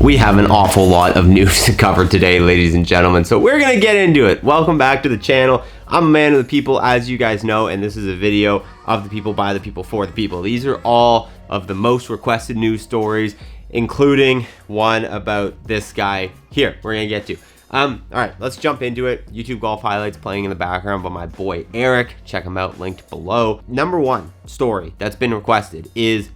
We have an awful lot of news to cover today, ladies and gentlemen, so we're gonna get into it. Welcome back to the channel. I'm a man of the people, as you guys know, and this is a video of the people, by the people, for the people. These are all of the most requested news stories, including one about this guy here we're gonna get to. All right, let's jump into it. YouTube golf highlights playing in the background by my boy Eric. Check him out, linked below. Number one story that's been requested is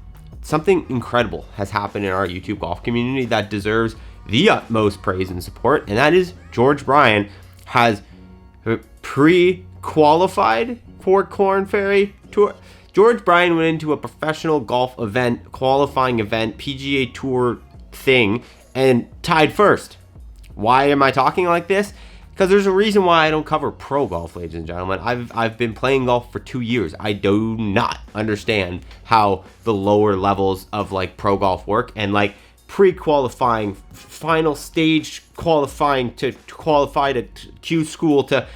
something incredible has happened in our YouTube golf community that deserves the utmost praise and support, and that is George Bryan has pre-qualified for Korn Ferry Tour. George Bryan went into a professional golf event, qualifying event, PGA Tour thing, and tied first. Why am I talking like this? Because there's a reason why I don't cover pro golf, ladies and gentlemen. I've been playing golf for 2 years. I do not understand how the lower levels of like pro golf work, and like pre-qualifying, final stage qualifying to qualify to Q school to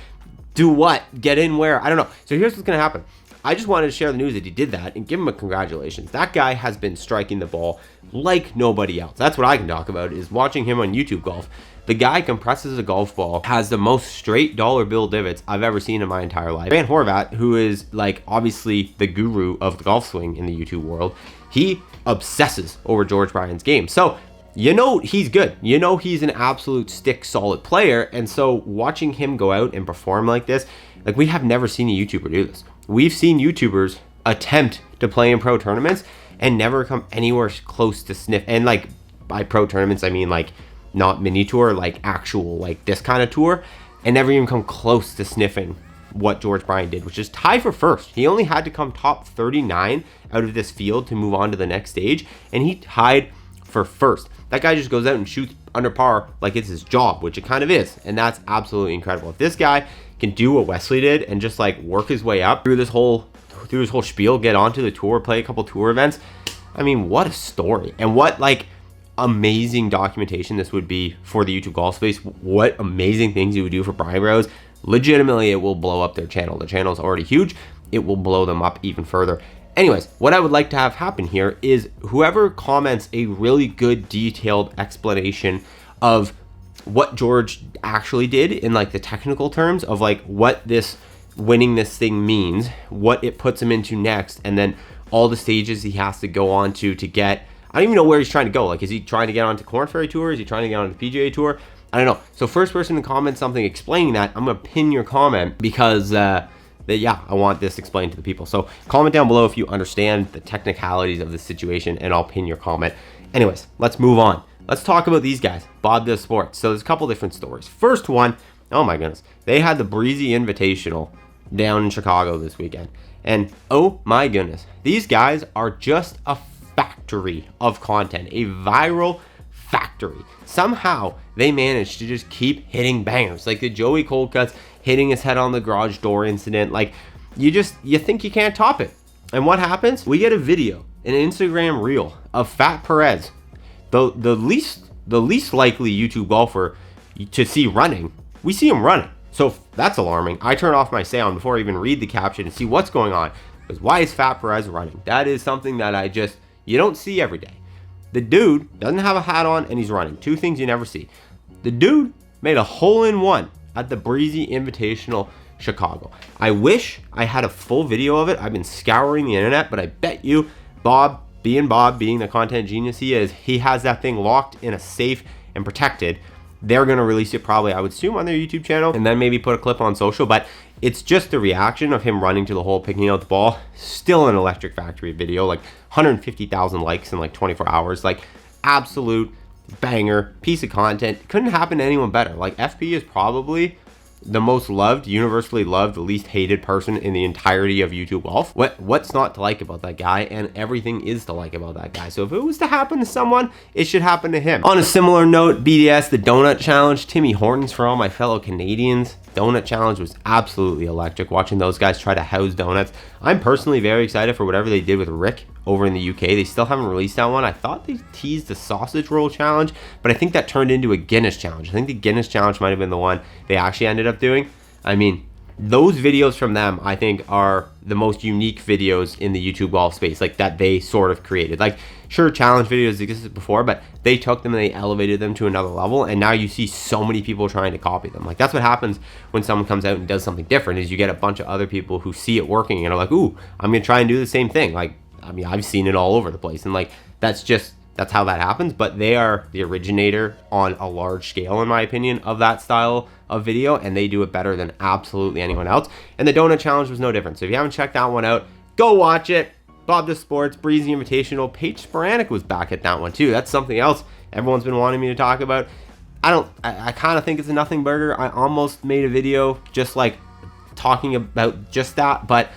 do what? Get in where? I don't know. So here's what's gonna happen. I just wanted to share the news that he did that and give him a congratulations. That guy has been striking the ball like nobody else. That's what I can talk about, is watching him on YouTube golf. The guy compresses a golf ball, has the most straight dollar bill divots I've ever seen in my entire life. Van Horvat, who is like obviously the guru of the golf swing in the YouTube world, he obsesses over George Bryan's game. So you know he's good. You know he's an absolute stick solid player. And so watching him go out and perform like this, like we have never seen a YouTuber do this. We've seen YouTubers attempt to play in pro tournaments and never come anywhere close to sniff. And like by pro tournaments, I mean like not mini tour, like actual, like this kind of tour, and never even come close to sniffing what George Bryan did, which is tie for first. He only had to come top 39 out of this field to move on to the next stage, and he tied for first. That guy just goes out and shoots under par like it's his job, which it kind of is, and that's absolutely incredible. If this guy can do what Wesley did and just like work his way up through his whole spiel, get onto the tour, play a couple tour events, I mean, what a story, and what like amazing documentation this would be for the YouTube golf space. What amazing things you would do for Bryan Bros. Legitimately, it will blow up their channel. The channel is already huge. It will blow them up even further. Anyways, what I would like to have happen here is whoever comments a really good detailed explanation of what George actually did in like the technical terms of like what this winning this thing means, what it puts him into next, and then all the stages he has to go on to get, I don't even know where he's trying to go. Like, is he trying to get onto Korn Ferry Tour? Is he trying to get onto PGA Tour? I don't know. So first person to comment something explaining that, I'm going to pin your comment because, yeah, I want this explained to the people. So comment down below if you understand the technicalities of the situation, and I'll pin your comment. Anyways, let's move on. Let's talk about these guys, BobDoesSports. So there's a couple different stories. First one, oh my goodness, they had the Breezy Invitational down in Chicago this weekend. And oh my goodness, these guys are just a factory of content, a viral factory. Somehow they managed to just keep hitting bangers, like the Joey Coldcuts hitting his head on the garage door incident. Like you think you can't top it. And what happens? We get a video, an Instagram reel of Fat Perez, the least likely YouTube golfer to see running. We see him running, so that's alarming. I turn off my sound before I even read the caption and see what's going on, because why is Fat Perez running? That is something that you don't see every day. The dude doesn't have a hat on and he's running. Two things you never see. The dude made a hole-in-one at the Breezy Invitational Chicago. I wish I had a full video of it. I've been scouring the internet, but I bet you Bob, being the content genius he is, he has that thing locked in a safe and protected. They're going to release it probably, I would assume, on their YouTube channel, and then maybe put a clip on social. But it's just the reaction of him running to the hole, picking out the ball. Still an electric factory video, like 150,000 likes in like 24 hours. Like absolute banger piece of content. Couldn't happen to anyone better. Like FP is probably the most loved, universally loved, the least hated person in the entirety of YouTube golf. What's not to like about that guy? And everything is to like about that guy. So if it was to happen to someone, it should happen to him. On a similar note, BDS, the Donut Challenge, Timmy Hortons for all my fellow Canadians. Donut Challenge was absolutely electric, watching those guys try to house donuts. I'm personally very excited for whatever they did with Rick over in the UK. They still haven't released that one. I thought they teased the Sausage Roll Challenge, but I think that turned into a Guinness Challenge. I think the Guinness Challenge might have been the one they actually ended up doing. I mean, those videos from them, I think, are the most unique videos in the YouTube golf space, like that they sort of created. Like, sure, challenge videos existed before, but they took them and they elevated them to another level, and now you see so many people trying to copy them. Like, that's what happens when someone comes out and does something different, is you get a bunch of other people who see it working and are like, ooh, I'm gonna try and do the same thing. Like, I mean, I've seen it all over the place, and like, that's how that happens. But they are the originator on a large scale, in my opinion, of that style of video, and they do it better than absolutely anyone else. And the Donut Challenge was no different. So if you haven't checked that one out, go watch it. Bob Does Sports, Breezy Invitational. Paige Sporanic was back at that one too. That's something else everyone's been wanting me to talk about. I kind of think it's a nothing burger. I almost made a video just like talking about just that, but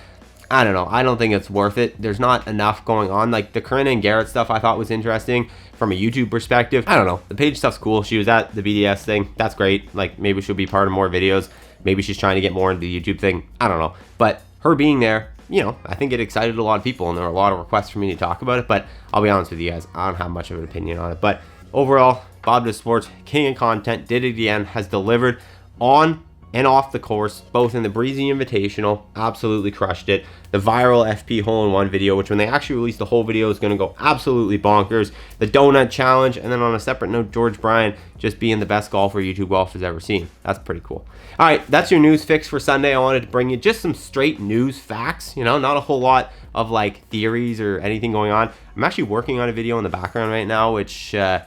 I don't know. I don't think it's worth it. There's not enough going on. Like, the Corinna and Garrett stuff I thought was interesting from a YouTube perspective. I don't know. The Paige stuff's cool. She was at the BDS thing. That's great. Like, maybe she'll be part of more videos. Maybe she's trying to get more into the YouTube thing. I don't know. But her being there, you know, I think it excited a lot of people, and there were a lot of requests for me to talk about it. But I'll be honest with you guys, I don't have much of an opinion on it. But overall, Bob Does Sports, king of content, did it again, has delivered on and off the course, both in the Breezy Invitational, absolutely crushed it. The viral FP hole-in-one video, which when they actually release the whole video is going to go absolutely bonkers. The Donut Challenge, and then on a separate note, Bryan just being the best golfer YouTube golf has ever seen. That's pretty cool. All right, that's your news fix for Sunday. I wanted to bring you just some straight news facts, you know, not a whole lot of like theories or anything going on. I'm actually working on a video in the background right now, which it's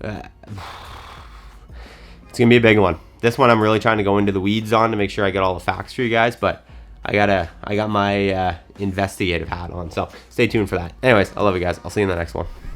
going to be a big one. This one I'm really trying to go into the weeds on to make sure I get all the facts for you guys, but I got my investigative hat on, so stay tuned for that. Anyways, I love you guys. I'll see you in the next one.